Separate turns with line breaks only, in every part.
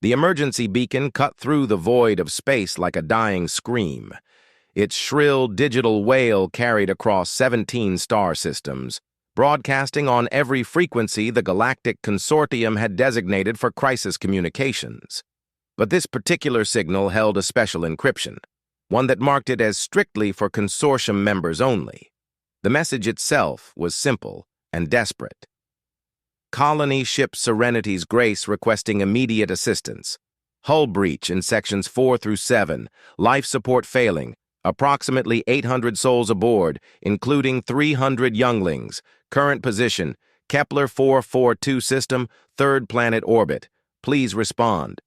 The emergency beacon cut through the void of space like a dying scream. Its shrill digital wail carried across 17 star systems, broadcasting on every frequency the Galactic Consortium had designated for crisis communications. But this particular signal held a special encryption, one that marked it as strictly for consortium members only. The message itself was simple and desperate. Colony ship Serenity's Grace requesting immediate assistance. Hull breach in sections 4 through 7, life support failing, approximately 800 souls aboard, including 300 younglings. Current position, Kepler 442 system, 3rd planet orbit. Please respond.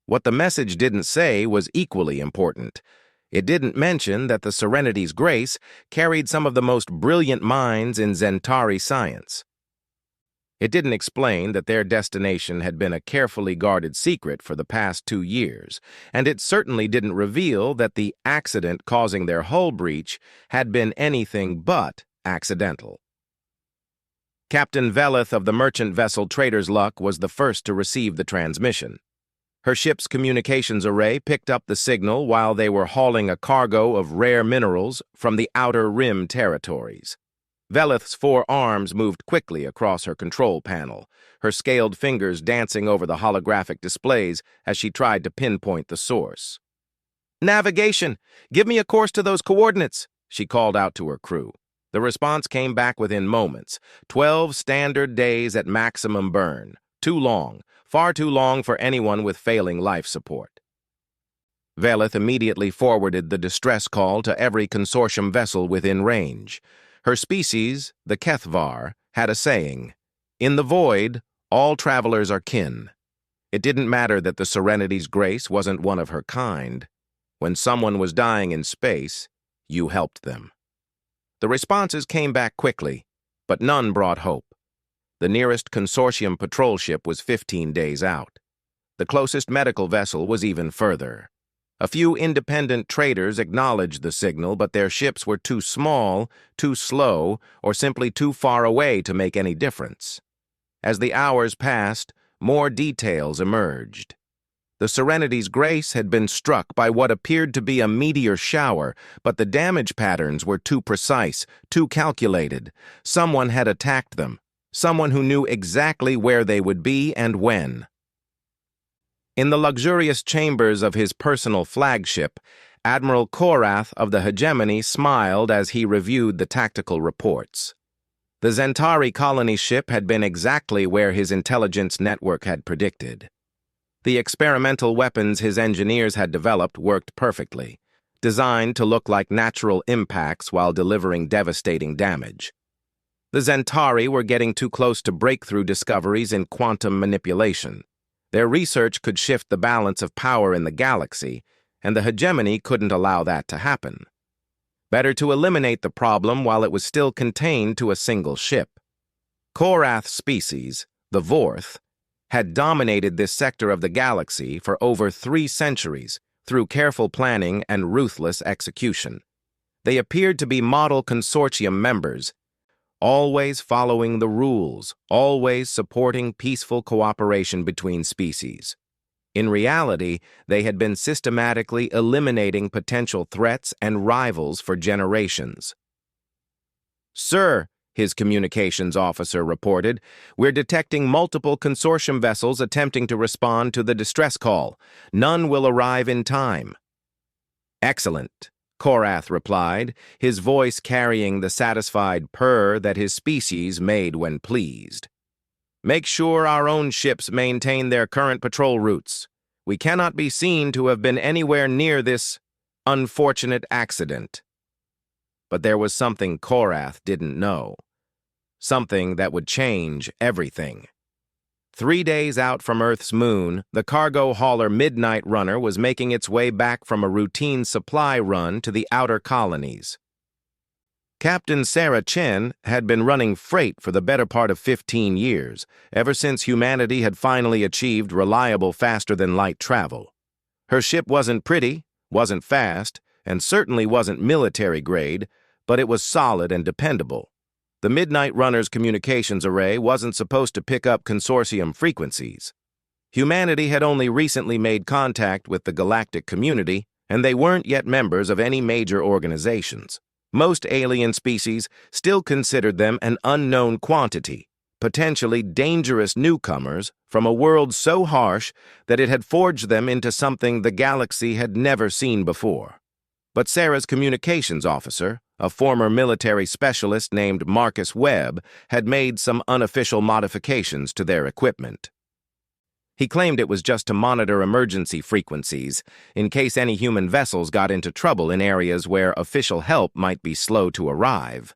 What the message didn't say was equally important. It didn't mention that the Serenity's Grace carried some of the most brilliant minds in Zentari science. It didn't explain that their destination had been a carefully guarded secret for the past 2 years, and it certainly didn't reveal that the accident causing their hull breach had been anything but accidental. Captain Veleth of the merchant vessel Trader's Luck was the first to receive the transmission. Her ship's communications array picked up the signal while they were hauling a cargo of rare minerals from the Outer Rim territories. Veleth's 4 arms moved quickly across her control panel, her scaled fingers dancing over the holographic displays as she tried to pinpoint the source. "Navigation! Give me a course to those coordinates!" she called out to her crew. The response came back within moments. 12 standard days at maximum burn. Too long, far too long for anyone with failing life support. Veleth immediately forwarded the distress call to every consortium vessel within range. Her species, the Kethvar, had a saying, "In the void, all travelers are kin." It didn't matter that the Serenity's Grace wasn't one of her kind. When someone was dying in space, you helped them. The responses came back quickly, but none brought hope. The nearest consortium patrol ship was 15 days out. The closest medical vessel was even further. A few independent traders acknowledged the signal, but their ships were too small, too slow, or simply too far away to make any difference. As the hours passed, more details emerged. The Serenity's Grace had been struck by what appeared to be a meteor shower, but the damage patterns were too precise, too calculated. Someone had attacked them, someone who knew exactly where they would be and when. In the luxurious chambers of his personal flagship, Admiral Korath of the Hegemony smiled as he reviewed the tactical reports. The Zentari colony ship had been exactly where his intelligence network had predicted. The experimental weapons his engineers had developed worked perfectly, designed to look like natural impacts while delivering devastating damage. The Zentari were getting too close to breakthrough discoveries in quantum manipulation. Their research could shift the balance of power in the galaxy, and the Hegemony couldn't allow that to happen. Better to eliminate the problem while it was still contained to a single ship. Korath's species, the Vorth, had dominated this sector of the galaxy for over 3 centuries through careful planning and ruthless execution. They appeared to be model consortium members, always following the rules, always supporting peaceful cooperation between species. In reality, they had been systematically eliminating potential threats and rivals for generations. "Sir," his communications officer reported, "we're detecting multiple consortium vessels attempting to respond to the distress call. None will arrive in time." "Excellent," Korath replied, his voice carrying the satisfied purr that his species made when pleased. "Make sure our own ships maintain their current patrol routes. We cannot be seen to have been anywhere near this unfortunate accident." But there was something Korath didn't know. Something that would change everything. 3 days out from Earth's moon, the cargo hauler Midnight Runner was making its way back from a routine supply run to the outer colonies. Captain Sarah Chen had been running freight for the better part of 15 years, ever since humanity had finally achieved reliable faster-than-light travel. Her ship wasn't pretty, wasn't fast, and certainly wasn't military grade, but it was solid and dependable. The Midnight Runner's communications array wasn't supposed to pick up consortium frequencies. Humanity had only recently made contact with the galactic community, and they weren't yet members of any major organizations. Most alien species still considered them an unknown quantity, potentially dangerous newcomers from a world so harsh that it had forged them into something the galaxy had never seen before. But Sarah's communications officer, a former military specialist named Marcus Webb, had made some unofficial modifications to their equipment. He claimed it was just to monitor emergency frequencies in case any human vessels got into trouble in areas where official help might be slow to arrive.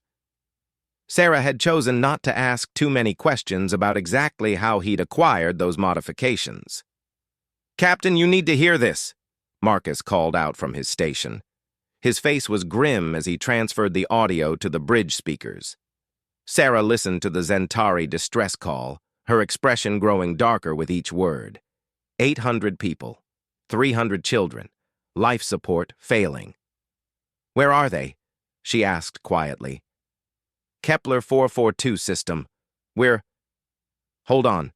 Sarah had chosen not to ask too many questions about exactly how he'd acquired those modifications. "Captain, you need to hear this," Marcus called out from his station. His face was grim as he transferred the audio to the bridge speakers. Sarah listened to the Zentari distress call, her expression growing darker with each word. 800 people, 300 children, life support failing. "Where are they?" she asked quietly. "Kepler 442 system. Hold on."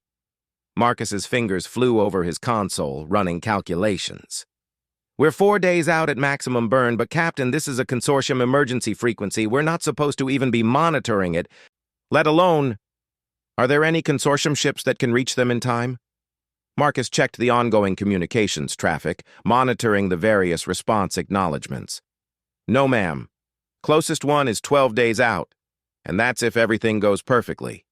Marcus's fingers flew over his console, running calculations. "We're 4 days out at maximum burn, but Captain, this is a consortium emergency frequency. We're not supposed to even be monitoring it, let alone... Are there any consortium ships that can reach them in time?" Marcus checked the ongoing communications traffic, monitoring the various response acknowledgments. "No, ma'am. Closest one is 12 days out, and that's if everything goes perfectly."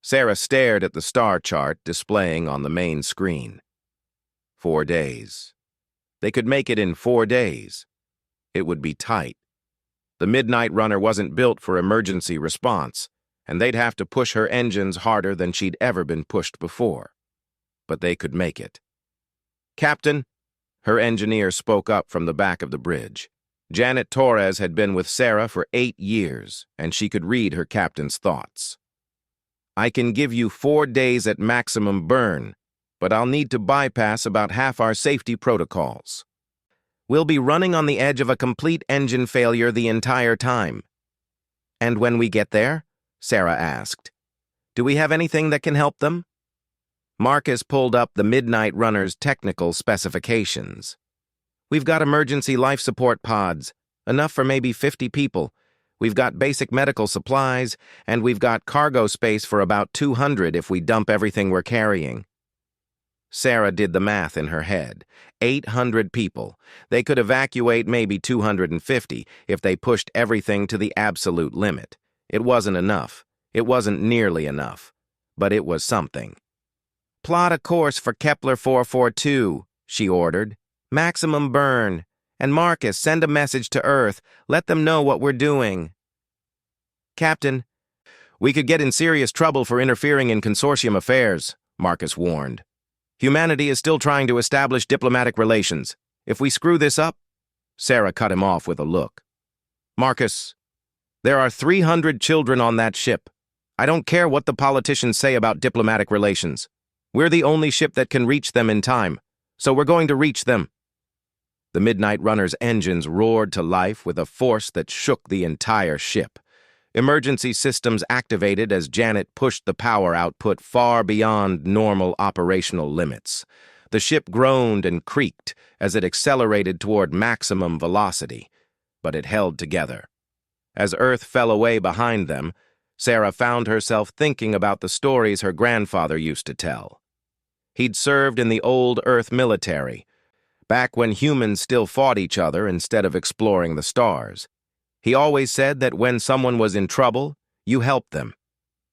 Sarah stared at the star chart displaying on the main screen. 4 days. They could make it in 4 days. It would be tight. The Midnight Runner wasn't built for emergency response, and they'd have to push her engines harder than she'd ever been pushed before. But they could make it. "Captain," her engineer spoke up from the back of the bridge. Janet Torres had been with Sarah for 8 years, and she could read her captain's thoughts. "I can give you 4 days at maximum burn, but I'll need to bypass about half our safety protocols. We'll be running on the edge of a complete engine failure the entire time." "And when we get there?" Sarah asked. "Do we have anything that can help them?" Marcus pulled up the Midnight Runner's technical specifications. "We've got emergency life support pods, enough for maybe 50 people. We've got basic medical supplies, and we've got cargo space for about 200 if we dump everything we're carrying." Sarah did the math in her head. 800 people. They could evacuate maybe 250 if they pushed everything to the absolute limit. It wasn't enough. It wasn't nearly enough. But it was something. "Plot a course for Kepler 442, she ordered. "Maximum burn. And Marcus, send a message to Earth. Let them know what we're doing." "Captain, we could get in serious trouble for interfering in consortium affairs," Marcus warned. "Humanity is still trying to establish diplomatic relations. If we screw this up..." Sarah cut him off with a look. "Marcus, there are 300 children on that ship. I don't care what the politicians say about diplomatic relations. We're the only ship that can reach them in time, so we're going to reach them." The Midnight Runner's engines roared to life with a force that shook the entire ship. Emergency systems activated as Janet pushed the power output far beyond normal operational limits. The ship groaned and creaked as it accelerated toward maximum velocity, but it held together. As Earth fell away behind them, Sarah found herself thinking about the stories her grandfather used to tell. He'd served in the old Earth military, back when humans still fought each other instead of exploring the stars. He always said that when someone was in trouble, you helped them.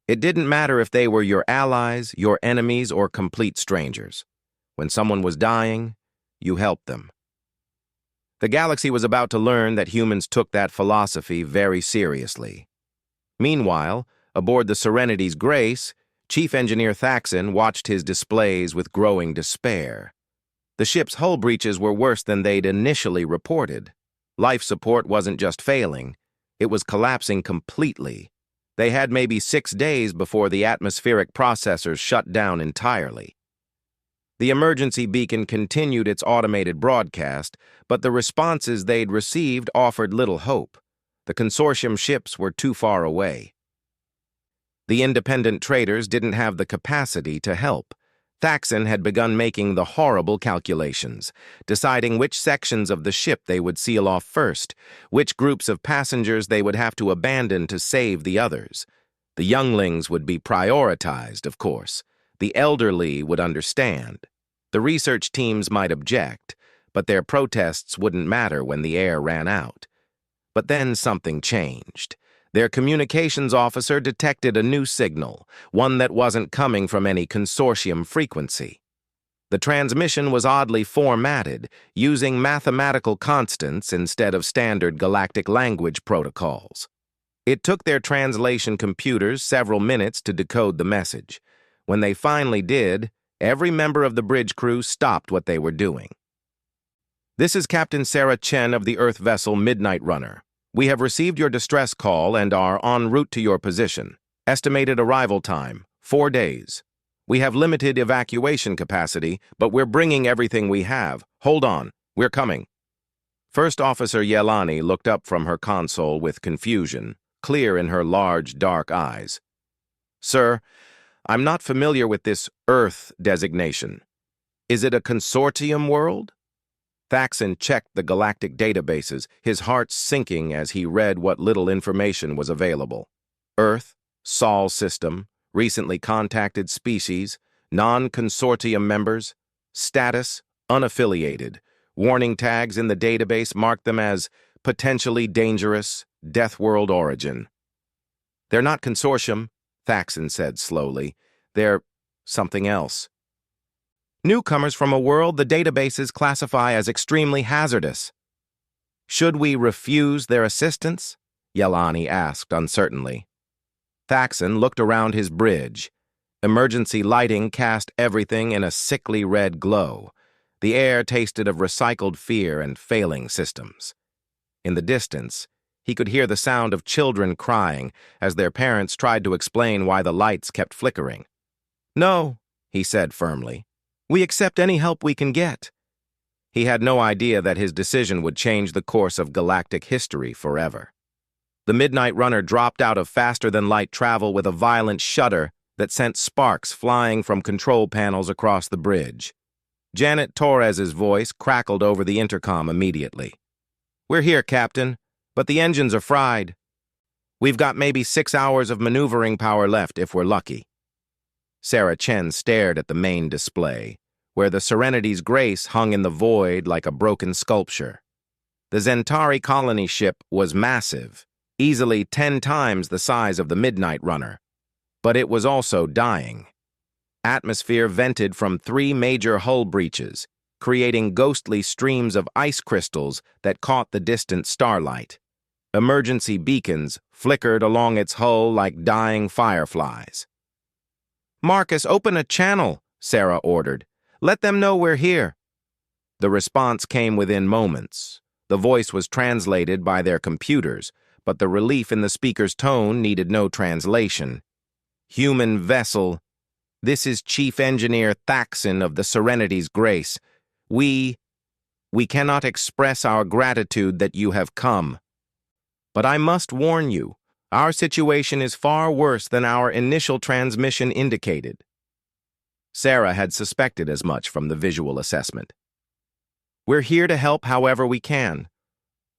It didn't matter if they were your allies, your enemies, or complete strangers. When someone was dying, you helped them. The galaxy was about to learn that humans took that philosophy very seriously. Meanwhile, aboard the Serenity's Grace, Chief Engineer Thaxon watched his displays with growing despair. The ship's hull breaches were worse than they'd initially reported. Life support wasn't just failing, it was collapsing completely. They had maybe 6 days before the atmospheric processors shut down entirely. The emergency beacon continued its automated broadcast, but the responses they'd received offered little hope. The consortium ships were too far away. The independent traders didn't have the capacity to help. Thaxon had begun making the horrible calculations, deciding which sections of the ship they would seal off first, which groups of passengers they would have to abandon to save the others. The younglings would be prioritized, of course. The elderly would understand. The research teams might object, but their protests wouldn't matter when the air ran out. But then something changed. Their communications officer detected a new signal, one that wasn't coming from any consortium frequency. The transmission was oddly formatted, using mathematical constants instead of standard galactic language protocols. It took their translation computers several minutes to decode the message. When they finally did, every member of the bridge crew stopped what they were doing. "This is Captain Sarah Chen of the Earth vessel Midnight Runner. We have received your distress call and are en route to your position. Estimated arrival time, 4 days. We have limited evacuation capacity, but we're bringing everything we have. Hold on, we're coming." First Officer Yelani looked up from her console with confusion, clear in her large, dark eyes. "Sir, I'm not familiar with this Earth designation. Is it a consortium world?" Thaxon checked the galactic databases, his heart sinking as he read what little information was available. Earth, Sol system, recently contacted species, non-consortium members, status, unaffiliated. Warning tags in the database marked them as potentially dangerous, death world origin. "They're not consortium," Thaxon said slowly. "They're something else. Newcomers from a world the databases classify as extremely hazardous." "Should we refuse their assistance?" Yelani asked uncertainly. Thaxon looked around his bridge. Emergency lighting cast everything in a sickly red glow. The air tasted of recycled fear and failing systems. In the distance, he could hear the sound of children crying as their parents tried to explain why the lights kept flickering. "No," he said firmly. "We accept any help we can get." He had no idea that his decision would change the course of galactic history forever. The Midnight Runner dropped out of faster-than-light travel with a violent shudder that sent sparks flying from control panels across the bridge. Janet Torres's voice crackled over the intercom immediately. "We're here, Captain, but the engines are fried. We've got maybe 6 hours of maneuvering power left if we're lucky." Sarah Chen stared at the main display, where the Serenity's grace hung in the void like a broken sculpture. The Zentari colony ship was massive, easily 10 times the size of the Midnight Runner, but it was also dying. Atmosphere vented from 3 major hull breaches, creating ghostly streams of ice crystals that caught the distant starlight. Emergency beacons flickered along its hull like dying fireflies. "Marcus, open a channel," Sarah ordered. "Let them know we're here." The response came within moments. The voice was translated by their computers, but the relief in the speaker's tone needed no translation. "Human vessel, this is Chief Engineer Thaxon of the Serenity's Grace. We cannot express our gratitude that you have come. But I must warn you, our situation is far worse than our initial transmission indicated." Sarah had suspected as much from the visual assessment. "We're here to help however we can.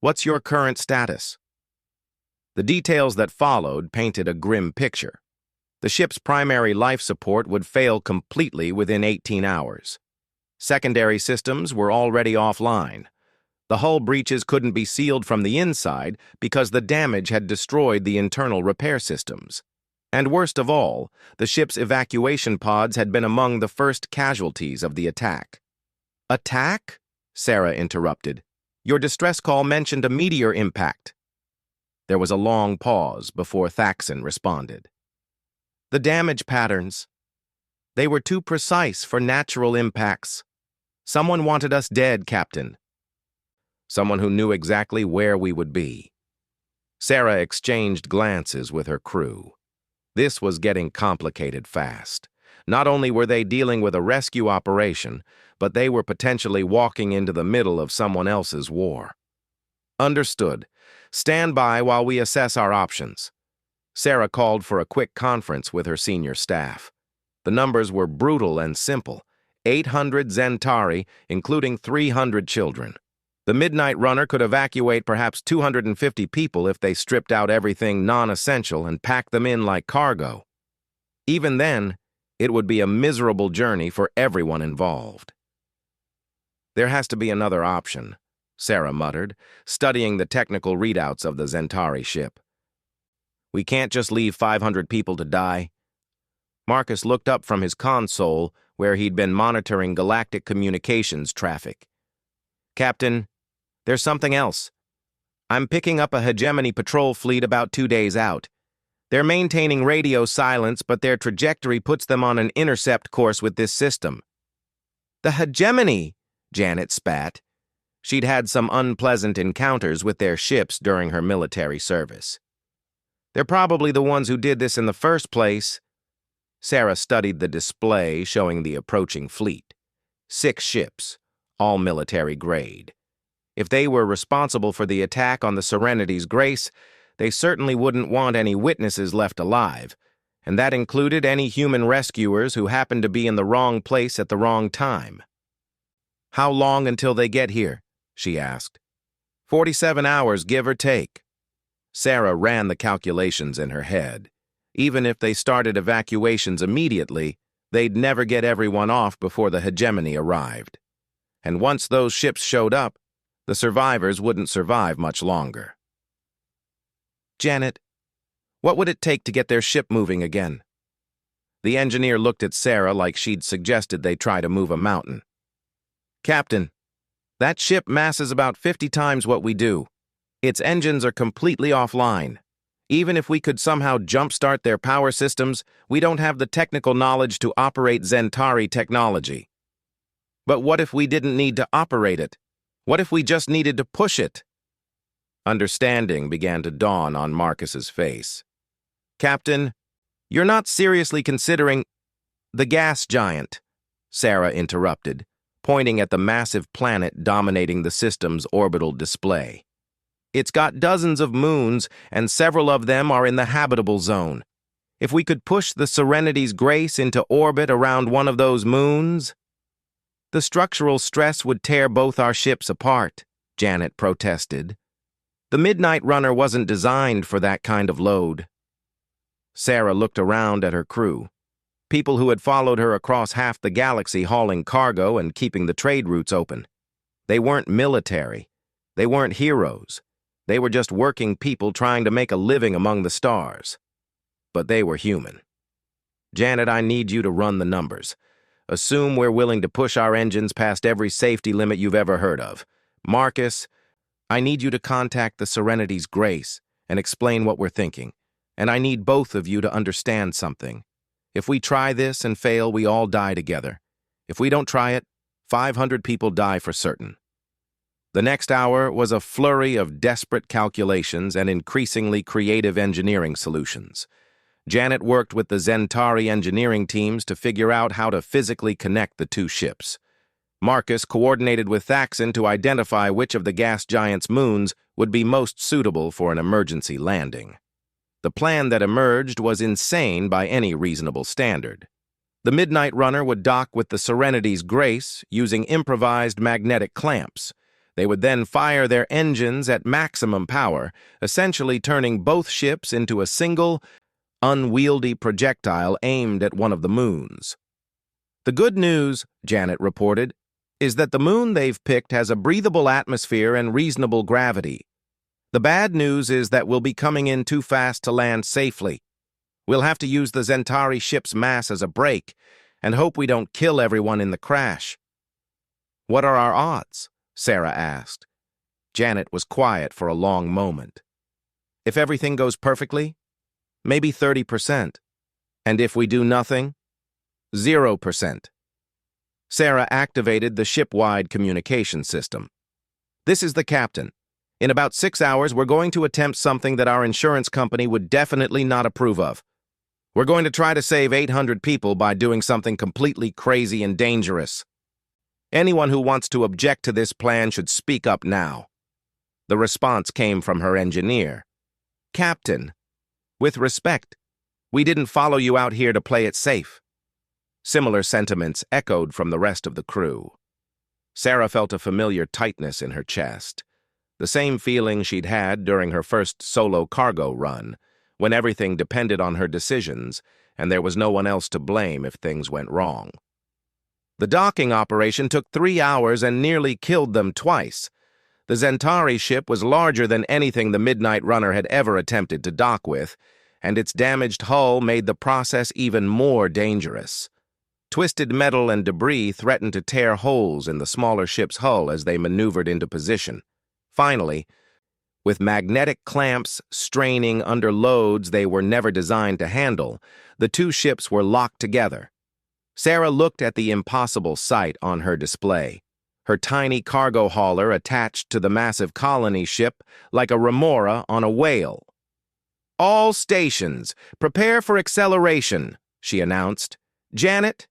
What's your current status?" The details that followed painted a grim picture. The ship's primary life support would fail completely within 18 hours. Secondary systems were already offline. The hull breaches couldn't be sealed from the inside because the damage had destroyed the internal repair systems. And worst of all, the ship's evacuation pods had been among the first casualties of the attack. "Attack?" Sarah interrupted. "Your distress call mentioned a meteor impact." There was a long pause before Thaxon responded. "The damage patterns. They were too precise for natural impacts. Someone wanted us dead, Captain. Someone who knew exactly where we would be." Sarah exchanged glances with her crew. This was getting complicated fast. Not only were they dealing with a rescue operation, but they were potentially walking into the middle of someone else's war. "Understood. Stand by while we assess our options." Sarah called for a quick conference with her senior staff. The numbers were brutal and simple. 800 Zentari, including 300 children. The Midnight Runner could evacuate perhaps 250 people if they stripped out everything non-essential and packed them in like cargo. Even then, it would be a miserable journey for everyone involved. There has to be another option, Sarah muttered, studying the technical readouts of the Zentari ship. We can't just leave 500 people to die. Marcus looked up from his console, where he'd been monitoring galactic communications traffic. Captain, there's something else. I'm picking up a hegemony patrol fleet about 2 days out. They're maintaining radio silence, but their trajectory puts them on an intercept course with this system. The hegemony, Janet spat. She'd had some unpleasant encounters with their ships during her military service. They're probably the ones who did this in the first place. Sarah studied the display showing the approaching fleet. 6 ships, all military grade. If they were responsible for the attack on the Serenity's Grace, they certainly wouldn't want any witnesses left alive, and that included any human rescuers who happened to be in the wrong place at the wrong time. How long until they get here? She asked. 47 hours, give or take. Sarah ran the calculations in her head. Even if they started evacuations immediately, they'd never get everyone off before the hegemony arrived. And once those ships showed up, the survivors wouldn't survive much longer. Janet, what would it take to get their ship moving again? The engineer looked at Sarah like she'd suggested they try to move a mountain. Captain, that ship masses about 50 times what we do. Its engines are completely offline. Even if we could somehow jumpstart their power systems, we don't have the technical knowledge to operate Zentari technology. But what if we didn't need to operate it? What if we just needed to push it? Understanding began to dawn on Marcus's face. Captain, you're not seriously considering the gas giant, Sarah interrupted, pointing at the massive planet dominating the system's orbital display. It's got dozens of moons, and several of them are in the habitable zone. If we could push the Serenity's Grace into orbit around one of those moons, the structural stress would tear both our ships apart, Janet protested. The Midnight Runner wasn't designed for that kind of load. Sarah looked around at her crew, people who had followed her across half the galaxy hauling cargo and keeping the trade routes open. They weren't military. They weren't heroes. They were just working people trying to make a living among the stars. But they were human. Janet, I need you to run the numbers. Assume we're willing to push our engines past every safety limit you've ever heard of. Marcus, I need you to contact the Serenity's Grace and explain what we're thinking. And I need both of you to understand something. If we try this and fail, we all die together. If we don't try it, 500 people die for certain. The next hour was a flurry of desperate calculations and increasingly creative engineering solutions. Janet worked with the Zentari engineering teams to figure out how to physically connect the two ships. Marcus coordinated with Thaxon to identify which of the gas giant's moons would be most suitable for an emergency landing. The plan that emerged was insane by any reasonable standard. The Midnight Runner would dock with the Serenity's Grace using improvised magnetic clamps. They would then fire their engines at maximum power, essentially turning both ships into a single, unwieldy projectile aimed at one of the moons. The good news, Janet reported, is that the moon they've picked has a breathable atmosphere and reasonable gravity. The bad news is that we'll be coming in too fast to land safely. We'll have to use the Zentari ship's mass as a brake and hope we don't kill everyone in the crash. What are our odds? Sarah asked. Janet was quiet for a long moment. If everything goes perfectly, maybe 30%. And if we do nothing, 0%. Sarah activated the ship-wide communication system. This is the captain. In about 6 hours, we're going to attempt something that our insurance company would definitely not approve of. We're going to try to save 800 people by doing something completely crazy and dangerous. Anyone who wants to object to this plan should speak up now. The response came from her engineer. Captain, with respect, we didn't follow you out here to play it safe. Similar sentiments echoed from the rest of the crew. Sarah felt a familiar tightness in her chest, the same feeling she'd had during her first solo cargo run, when everything depended on her decisions and there was no one else to blame if things went wrong. The docking operation took 3 hours and nearly killed them twice. The Zentari ship was larger than anything the Midnight Runner had ever attempted to dock with, and its damaged hull made the process even more dangerous. Twisted metal and debris threatened to tear holes in the smaller ship's hull as they maneuvered into position. Finally, with magnetic clamps straining under loads they were never designed to handle, the two ships were locked together. Sarah looked at the impossible sight on her display, her tiny cargo hauler attached to the massive colony ship like a remora on a whale. "All stations, prepare for acceleration," she announced. "Janet,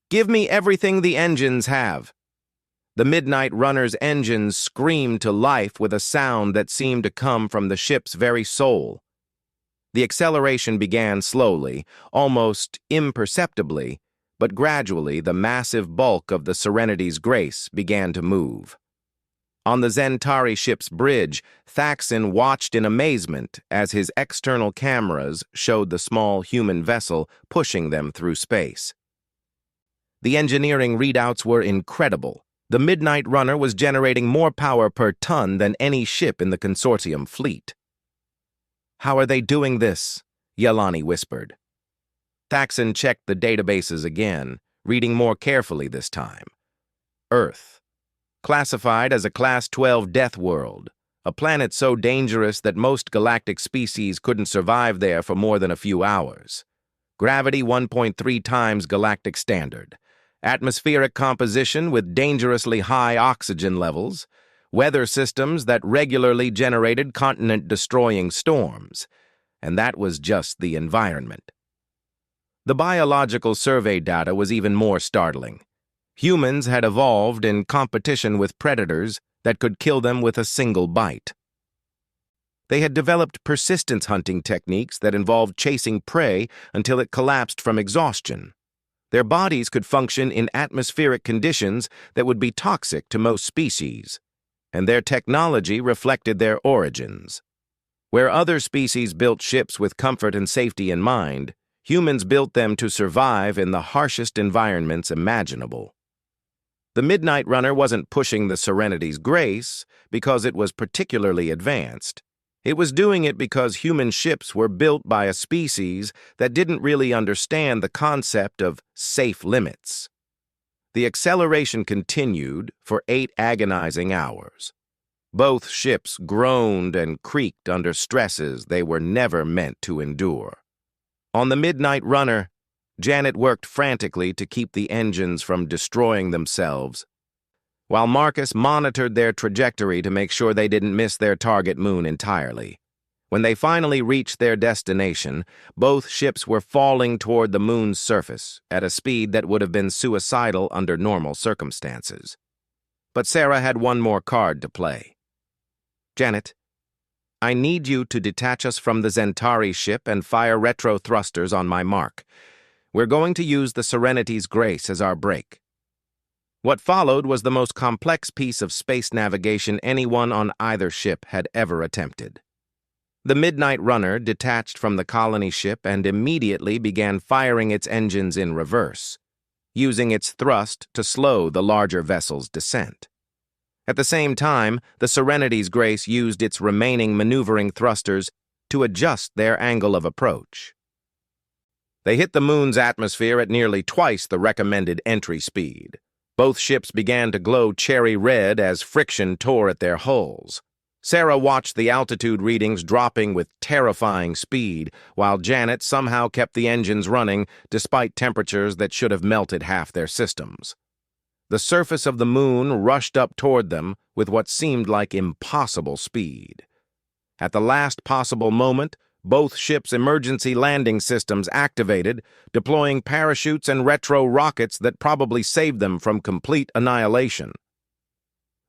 give me everything the engines have." The Midnight Runner's engines screamed to life with a sound that seemed to come from the ship's very soul. The acceleration began slowly, almost imperceptibly, but gradually the massive bulk of the Serenity's Grace began to move. On the Zentari ship's bridge, Thaxon watched in amazement as his external cameras showed the small human vessel pushing them through space. The engineering readouts were incredible. The Midnight Runner was generating more power per ton than any ship in the consortium fleet. "How are they doing this?" Yelani whispered. Thaxon checked the databases again, reading more carefully this time. Earth. Classified as a Class 12 death world, a planet so dangerous that most galactic species couldn't survive there for more than a few hours. Gravity 1.3 times galactic standard. Atmospheric composition with dangerously high oxygen levels. Weather systems that regularly generated continent-destroying storms. And that was just the environment. The biological survey data was even more startling. Humans had evolved in competition with predators that could kill them with a single bite. They had developed persistence hunting techniques that involved chasing prey until it collapsed from exhaustion. Their bodies could function in atmospheric conditions that would be toxic to most species, and their technology reflected their origins. Where other species built ships with comfort and safety in mind, humans built them to survive in the harshest environments imaginable. The Midnight Runner wasn't pushing the Serenity's Grace because it was particularly advanced. It was doing it because human ships were built by a species that didn't really understand the concept of safe limits. The acceleration continued for 8 agonizing hours. Both ships groaned and creaked under stresses they were never meant to endure. On the Midnight Runner, Janet worked frantically to keep the engines from destroying themselves, while Marcus monitored their trajectory to make sure they didn't miss their target moon entirely. When they finally reached their destination, both ships were falling toward the moon's surface at a speed that would have been suicidal under normal circumstances. But Sarah had one more card to play. "Janet, I need you to detach us from the Zentari ship and fire retro thrusters on my mark. We're going to use the Serenity's Grace as our brake." What followed was the most complex piece of space navigation anyone on either ship had ever attempted. The Midnight Runner detached from the colony ship and immediately began firing its engines in reverse, using its thrust to slow the larger vessel's descent. At the same time, the Serenity's Grace used its remaining maneuvering thrusters to adjust their angle of approach. They hit the moon's atmosphere at nearly twice the recommended entry speed. Both ships began to glow cherry red as friction tore at their hulls. Sarah watched the altitude readings dropping with terrifying speed, while Janet somehow kept the engines running despite temperatures that should have melted half their systems. The surface of the moon rushed up toward them with what seemed like impossible speed. At the last possible moment, both ships' emergency landing systems activated, deploying parachutes and retro rockets that probably saved them from complete annihilation.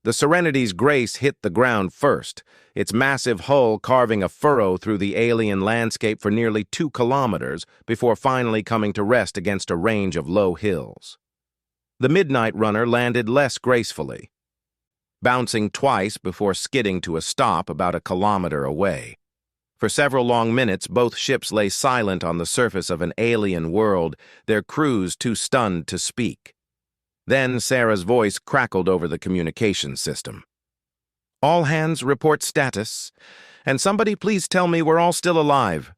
The Serenity's Grace hit the ground first, its massive hull carving a furrow through the alien landscape for nearly 2 kilometers before finally coming to rest against a range of low hills. The Midnight Runner landed less gracefully, bouncing twice before skidding to a stop about a kilometer away. For several long minutes, both ships lay silent on the surface of an alien world, their crews too stunned to speak. Then Sarah's voice crackled over the communications system. "All hands report status, and somebody please tell me we're all still alive."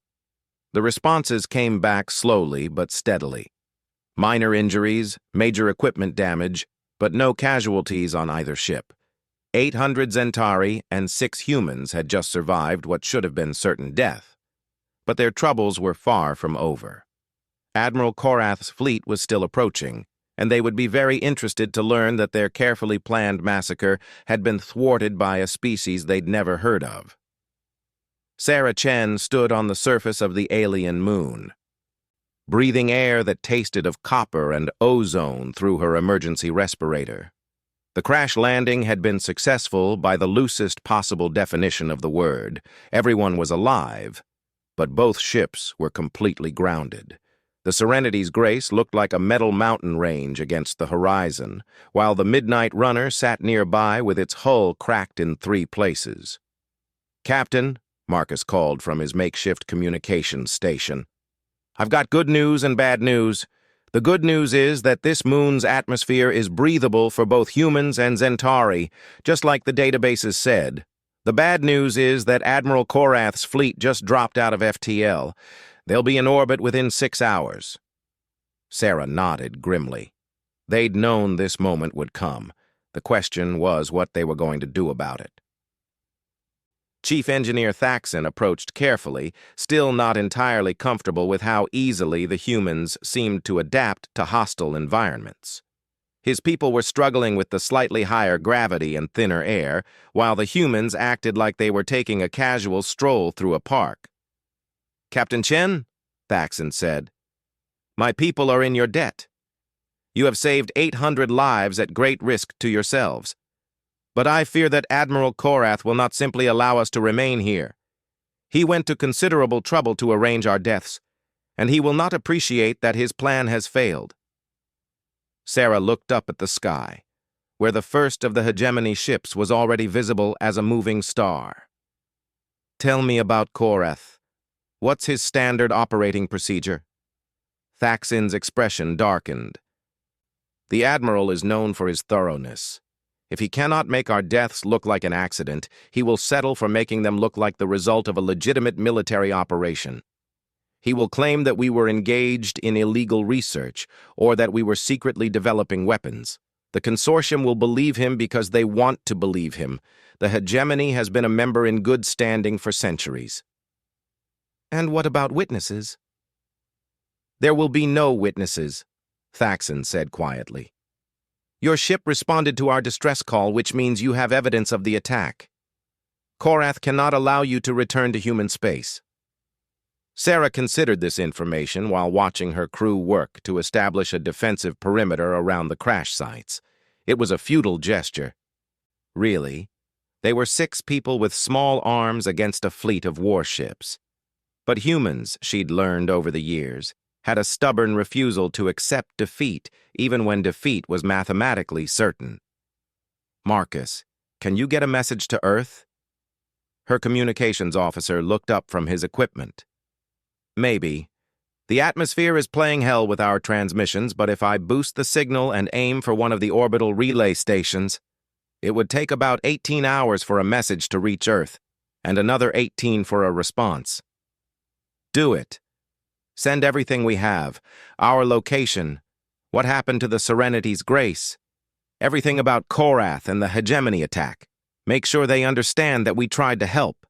The responses came back slowly but steadily. Minor injuries, major equipment damage, but no casualties on either ship. 800 Zentari and 6 humans had just survived what should have been certain death. But their troubles were far from over. Admiral Korath's fleet was still approaching, and they would be very interested to learn that their carefully planned massacre had been thwarted by a species they'd never heard of. Sarah Chen stood on the surface of the alien moon, breathing air that tasted of copper and ozone through her emergency respirator. The crash landing had been successful by the loosest possible definition of the word. Everyone was alive, but both ships were completely grounded. The Serenity's Grace looked like a metal mountain range against the horizon, while the Midnight Runner sat nearby with its hull cracked in 3 places. "Captain," Marcus called from his makeshift communications station, "I've got good news and bad news. The good news is that this moon's atmosphere is breathable for both humans and Zentari, just like the databases said. The bad news is that Admiral Korath's fleet just dropped out of FTL. They'll be in orbit within 6 hours. Sarah nodded grimly. They'd known this moment would come. The question was what they were going to do about it. Chief Engineer Thaxon approached carefully, still not entirely comfortable with how easily the humans seemed to adapt to hostile environments. His people were struggling with the slightly higher gravity and thinner air, while the humans acted like they were taking a casual stroll through a park. "Captain Chen," Thaxon said, "my people are in your debt. You have saved 800 lives at great risk to yourselves. But I fear that Admiral Korath will not simply allow us to remain here. He went to considerable trouble to arrange our deaths, and he will not appreciate that his plan has failed." Sarah looked up at the sky, where the first of the hegemony ships was already visible as a moving star. "Tell me about Korath. What's his standard operating procedure?" Thaxon's expression darkened. "The Admiral is known for his thoroughness. If he cannot make our deaths look like an accident, he will settle for making them look like the result of a legitimate military operation. He will claim that we were engaged in illegal research, or that we were secretly developing weapons. The consortium will believe him because they want to believe him. The hegemony has been a member in good standing for centuries." "And what about witnesses?" "There will be no witnesses," Thaxon said quietly. "Your ship responded to our distress call, which means you have evidence of the attack. Korath cannot allow you to return to human space." Sarah considered this information while watching her crew work to establish a defensive perimeter around the crash sites. It was a futile gesture. Really, they were 6 people with small arms against a fleet of warships. But humans, she'd learned over the years, had a stubborn refusal to accept defeat, even when defeat was mathematically certain. "Marcus, can you get a message to Earth?" Her communications officer looked up from his equipment. "Maybe. The atmosphere is playing hell with our transmissions, but if I boost the signal and aim for one of the orbital relay stations, it would take about 18 hours for a message to reach Earth, and another 18 for a response." "Do it. Send everything we have. Our location. What happened to the Serenity's Grace. Everything about Korath and the hegemony attack. Make sure they understand that we tried to help."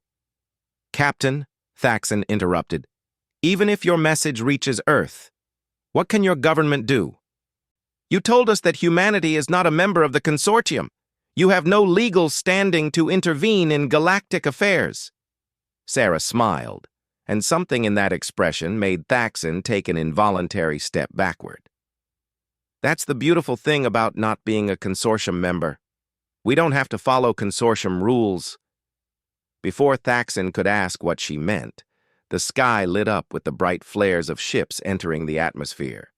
"Captain," Thaxon interrupted, "even if your message reaches Earth, what can your government do? You told us that humanity is not a member of the consortium. You have no legal standing to intervene in galactic affairs." Sarah smiled, and something in that expression made Thaxon take an involuntary step backward. "That's the beautiful thing about not being a consortium member. We don't have to follow consortium rules." Before Thaxon could ask what she meant, the sky lit up with the bright flares of ships entering the atmosphere.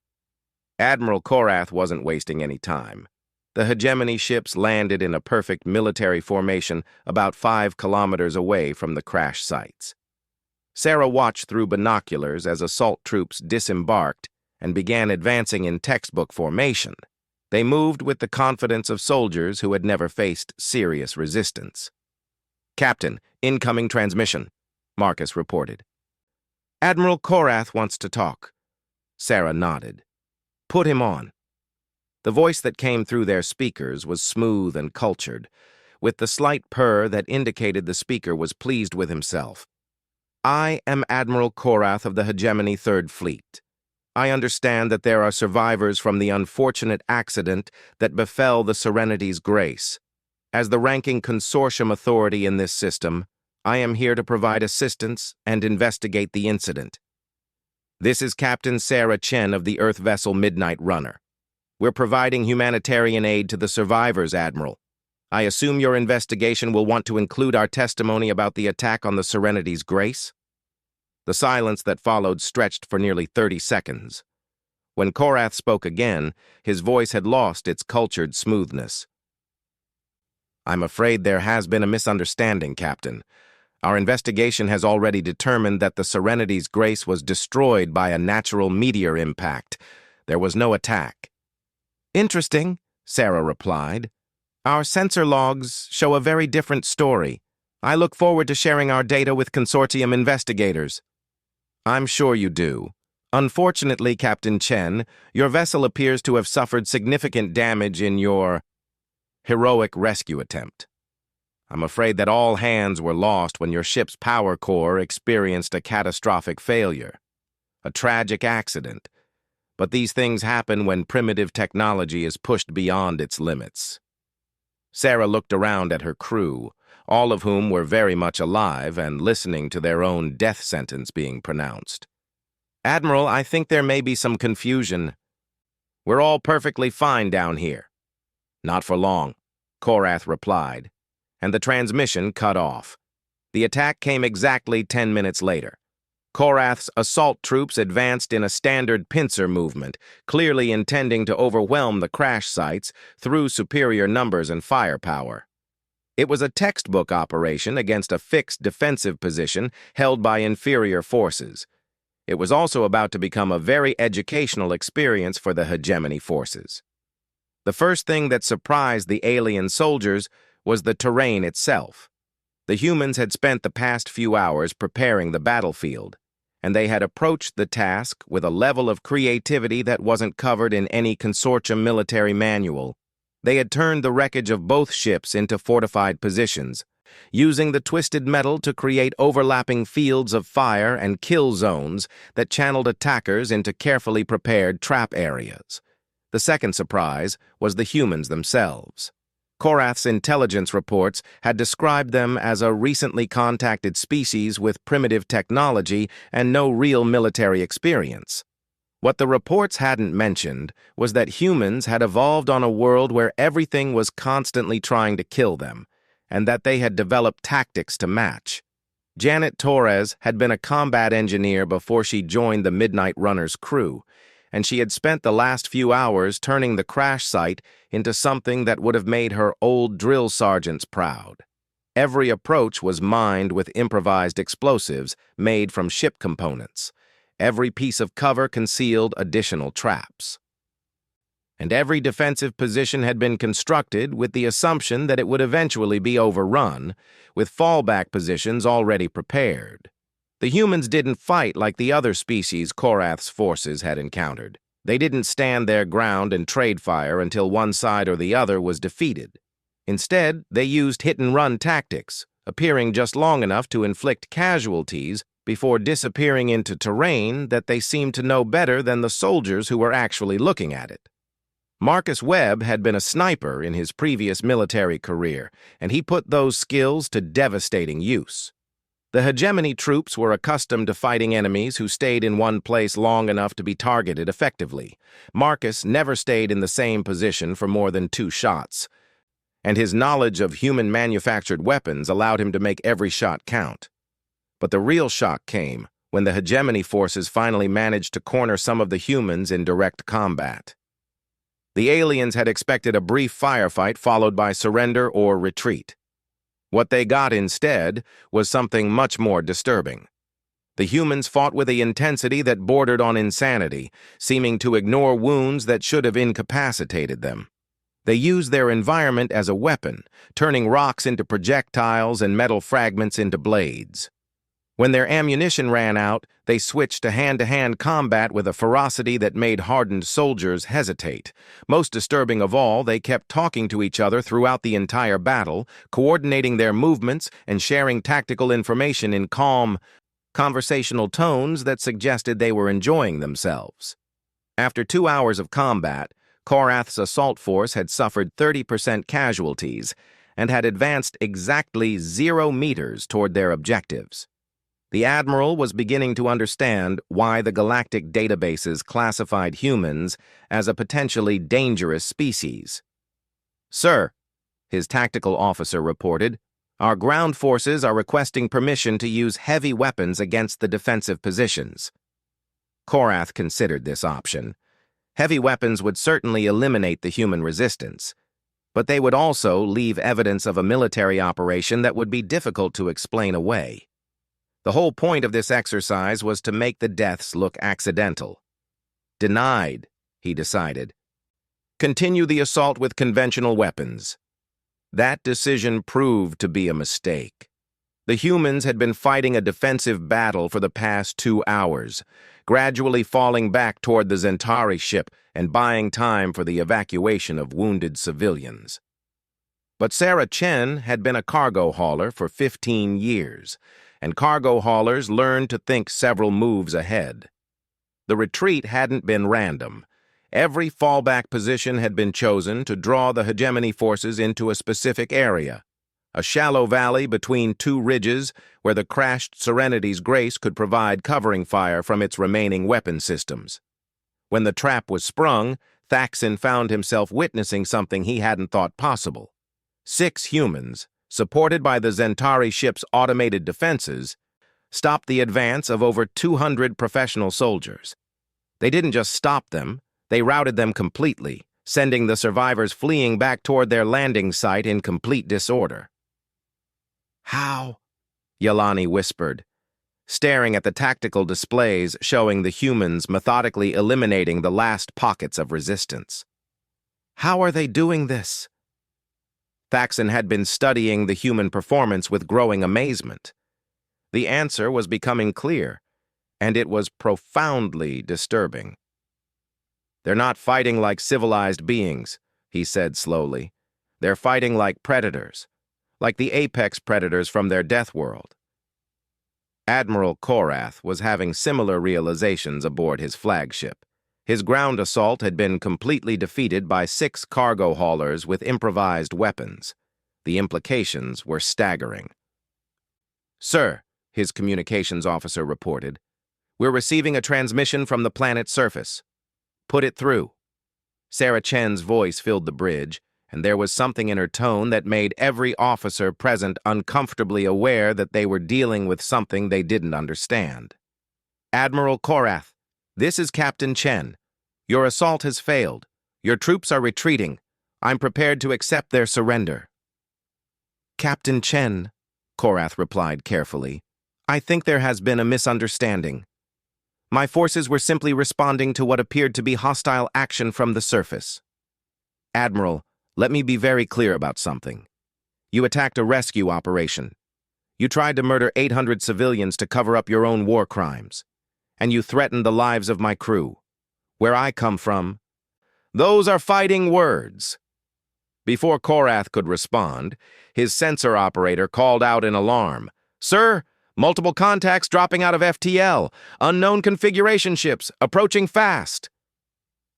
Admiral Korath wasn't wasting any time. The hegemony ships landed in a perfect military formation about 5 kilometers away from the crash sites. Sarah watched through binoculars as assault troops disembarked and began advancing in textbook formation. They moved with the confidence of soldiers who had never faced serious resistance. "Captain, incoming transmission," Marcus reported. "Admiral Korath wants to talk." Sarah nodded. "Put him on." The voice that came through their speakers was smooth and cultured, with the slight purr that indicated the speaker was pleased with himself. "I am Admiral Korath of the Hegemony Third Fleet. I understand that there are survivors from the unfortunate accident that befell the Serenity's Grace. As the ranking consortium authority in this system, I am here to provide assistance and investigate the incident. This is Captain Sarah Chen of the Earth vessel Midnight Runner. We're providing humanitarian aid to the survivors, Admiral. I assume your investigation will want to include our testimony about the attack on the Serenity's Grace?" The silence that followed stretched for nearly 30 seconds. When Korath spoke again, his voice had lost its cultured smoothness. "I'm afraid there has been a misunderstanding, Captain. Our investigation has already determined that the Serenity's Grace was destroyed by a natural meteor impact. There was no attack." "Interesting," Sarah replied. "Our sensor logs show a very different story. I look forward to sharing our data with consortium investigators." "I'm sure you do. Unfortunately, Captain Chen, your vessel appears to have suffered significant damage in your heroic rescue attempt. I'm afraid that all hands were lost when your ship's power core experienced a catastrophic failure. A tragic accident. But these things happen when primitive technology is pushed beyond its limits." Sarah looked around at her crew, all of whom were very much alive and listening to their own death sentence being pronounced. "Admiral, I think there may be some confusion. We're all perfectly fine down here." "Not for long," Korath replied, and the transmission cut off. The attack came exactly 10 minutes later. Korath's assault troops advanced in a standard pincer movement, clearly intending to overwhelm the crash sites through superior numbers and firepower. It was a textbook operation against a fixed defensive position held by inferior forces. It was also about to become a very educational experience for the hegemony forces. The first thing that surprised the alien soldiers was the terrain itself. The humans had spent the past few hours preparing the battlefield, and they had approached the task with a level of creativity that wasn't covered in any consortium military manual. They had turned the wreckage of both ships into fortified positions, using the twisted metal to create overlapping fields of fire and kill zones that channeled attackers into carefully prepared trap areas. The second surprise was the humans themselves. Korath's intelligence reports had described them as a recently contacted species with primitive technology and no real military experience. What the reports hadn't mentioned was that humans had evolved on a world where everything was constantly trying to kill them, and that they had developed tactics to match. Janet Torres had been a combat engineer before she joined the Midnight Runner's crew, and she had spent the last few hours turning the crash site into something that would have made her old drill sergeants proud. Every approach was mined with improvised explosives made from ship components. Every piece of cover concealed additional traps. And every defensive position had been constructed with the assumption that it would eventually be overrun, with fallback positions already prepared. The humans didn't fight like the other species Korath's forces had encountered. They didn't stand their ground and trade fire until one side or the other was defeated. Instead, they used hit-and-run tactics, appearing just long enough to inflict casualties before disappearing into terrain that they seemed to know better than the soldiers who were actually looking at it. Marcus Webb had been a sniper in his previous military career, and he put those skills to devastating use. The hegemony troops were accustomed to fighting enemies who stayed in one place long enough to be targeted effectively. Marcus never stayed in the same position for more than 2 shots. and his knowledge of human-manufactured weapons allowed him to make every shot count. But the real shock came when the hegemony forces finally managed to corner some of the humans in direct combat. The aliens had expected a brief firefight followed by surrender or retreat. What they got instead was something much more disturbing. The humans fought with an intensity that bordered on insanity, seeming to ignore wounds that should have incapacitated them. They used their environment as a weapon, turning rocks into projectiles and metal fragments into blades. When their ammunition ran out, they switched to hand-to-hand combat with a ferocity that made hardened soldiers hesitate. Most disturbing of all, they kept talking to each other throughout the entire battle, coordinating their movements and sharing tactical information in calm, conversational tones that suggested they were enjoying themselves. After 2 hours of combat, Korath's assault force had suffered 30% casualties and had advanced exactly 0 meters toward their objectives. The Admiral was beginning to understand why the galactic databases classified humans as a potentially dangerous species. "Sir," his tactical officer reported, "our ground forces are requesting permission to use heavy weapons against the defensive positions." Korath considered this option. Heavy weapons would certainly eliminate the human resistance, but they would also leave evidence of a military operation that would be difficult to explain away. The whole point of this exercise was to make the deaths look accidental. Denied, he decided. Continue the assault with conventional weapons. That decision proved to be a mistake. The humans had been fighting a defensive battle for the past 2 hours, gradually falling back toward the Zentari ship and buying time for the evacuation of wounded civilians. But Sarah Chen had been a cargo hauler for 15 years, and cargo haulers learned to think several moves ahead. The retreat hadn't been random. Every fallback position had been chosen to draw the hegemony forces into a specific area, a shallow valley between 2 ridges where the crashed Serenity's Grace could provide covering fire from its remaining weapon systems. When the trap was sprung, Thaxon found himself witnessing something he hadn't thought possible. 6 humans, supported by the Zentari ship's automated defenses, stopped the advance of over 200 professional soldiers. They didn't just stop them, they routed them completely, sending the survivors fleeing back toward their landing site in complete disorder. "How?" Yelani whispered, staring at the tactical displays showing the humans methodically eliminating the last pockets of resistance. "How are they doing this?" Thaxon had been studying the human performance with growing amazement. The answer was becoming clear, and it was profoundly disturbing. "They're not fighting like civilized beings," he said slowly. "They're fighting like predators, like the apex predators from their death world." Admiral Korath was having similar realizations aboard his flagship. His ground assault had been completely defeated by 6 cargo haulers with improvised weapons. The implications were staggering. "Sir," his communications officer reported, "we're receiving a transmission from the planet's surface. Put it through." Sarah Chen's voice filled the bridge, and there was something in her tone that made every officer present uncomfortably aware that they were dealing with something they didn't understand. "Admiral Korath, this is Captain Chen. Your assault has failed. Your troops are retreating. I'm prepared to accept their surrender." "Captain Chen," Korath replied carefully, "I think there has been a misunderstanding. My forces were simply responding to what appeared to be hostile action from the surface. Admiral, let me be very clear about something. You attacked a rescue operation. You tried to murder 800 civilians to cover up your own war crimes. And you threatened the lives of my crew. Where I come from, those are fighting words." Before Korath could respond, his sensor operator called out in alarm, "Sir, multiple contacts dropping out of FTL. Unknown configuration ships, approaching fast."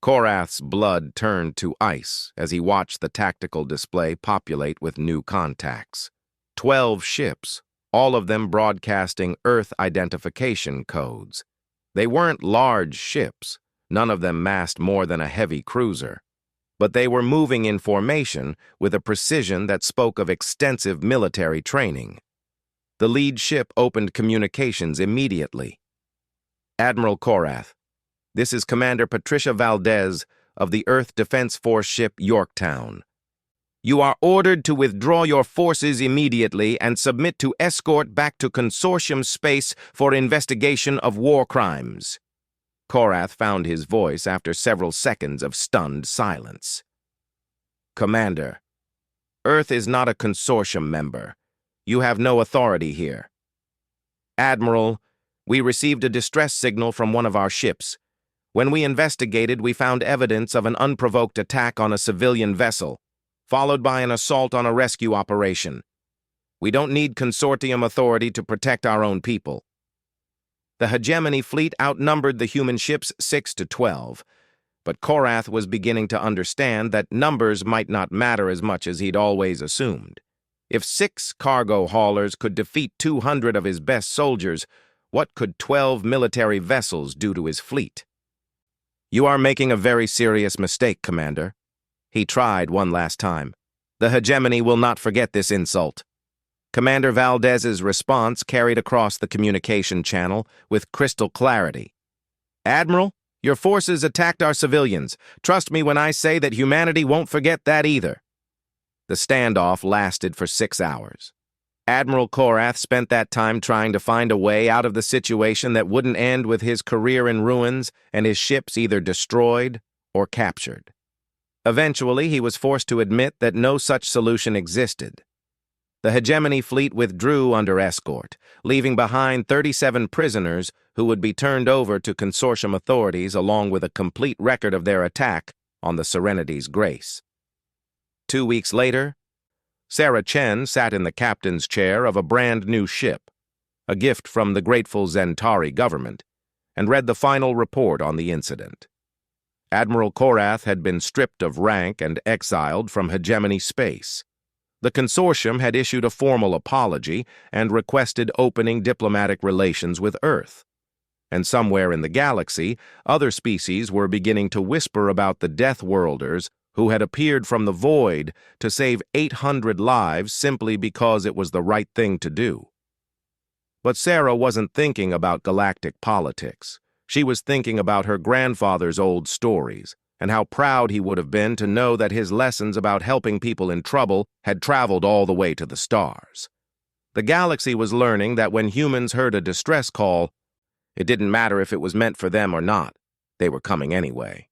Korath's blood turned to ice as he watched the tactical display populate with new contacts. 12 ships, all of them broadcasting Earth identification codes. They weren't large ships. None of them massed more than a heavy cruiser. but they were moving in formation with a precision that spoke of extensive military training. The lead ship opened communications immediately. Admiral Korath, this is Commander Patricia Valdez of the Earth Defense Force ship Yorktown. You are ordered to withdraw your forces immediately and submit to escort back to Consortium space for investigation of war crimes. Korath found his voice after several seconds of stunned silence. Commander, Earth is not a Consortium member. You have no authority here. Admiral, we received a distress signal from one of our ships. When we investigated, we found evidence of an unprovoked attack on a civilian vessel, followed by an assault on a rescue operation. We don't need Consortium authority to protect our own people. The hegemony fleet outnumbered the human ships 6-12, but Korath was beginning to understand that numbers might not matter as much as he'd always assumed. If 6 cargo haulers could defeat 200 of his best soldiers, what could 12 military vessels do to his fleet? You are making a very serious mistake, Commander. He tried one last time. The hegemony will not forget this insult. Commander Valdez's response carried across the communication channel with crystal clarity. Admiral, your forces attacked our civilians. Trust me when I say that humanity won't forget that either. The standoff lasted for 6 hours. Admiral Korath spent that time trying to find a way out of the situation that wouldn't end with his career in ruins and his ships either destroyed or captured. Eventually, he was forced to admit that no such solution existed. The hegemony fleet withdrew under escort, leaving behind 37 prisoners who would be turned over to Consortium authorities along with a complete record of their attack on the Serenity's Grace. 2 weeks later, Sarah Chen sat in the captain's chair of a brand new ship, a gift from the grateful Zentari government, and read the final report on the incident. Admiral Korath had been stripped of rank and exiled from hegemony space. The Consortium had issued a formal apology and requested opening diplomatic relations with Earth. And somewhere in the galaxy, other species were beginning to whisper about the Deathworlders who had appeared from the void to save 800 lives simply because it was the right thing to do. But Sarah wasn't thinking about galactic politics. She was thinking about her grandfather's old stories and how proud he would have been to know that his lessons about helping people in trouble had traveled all the way to the stars. The galaxy was learning that when humans heard a distress call, it didn't matter if it was meant for them or not. They were coming anyway.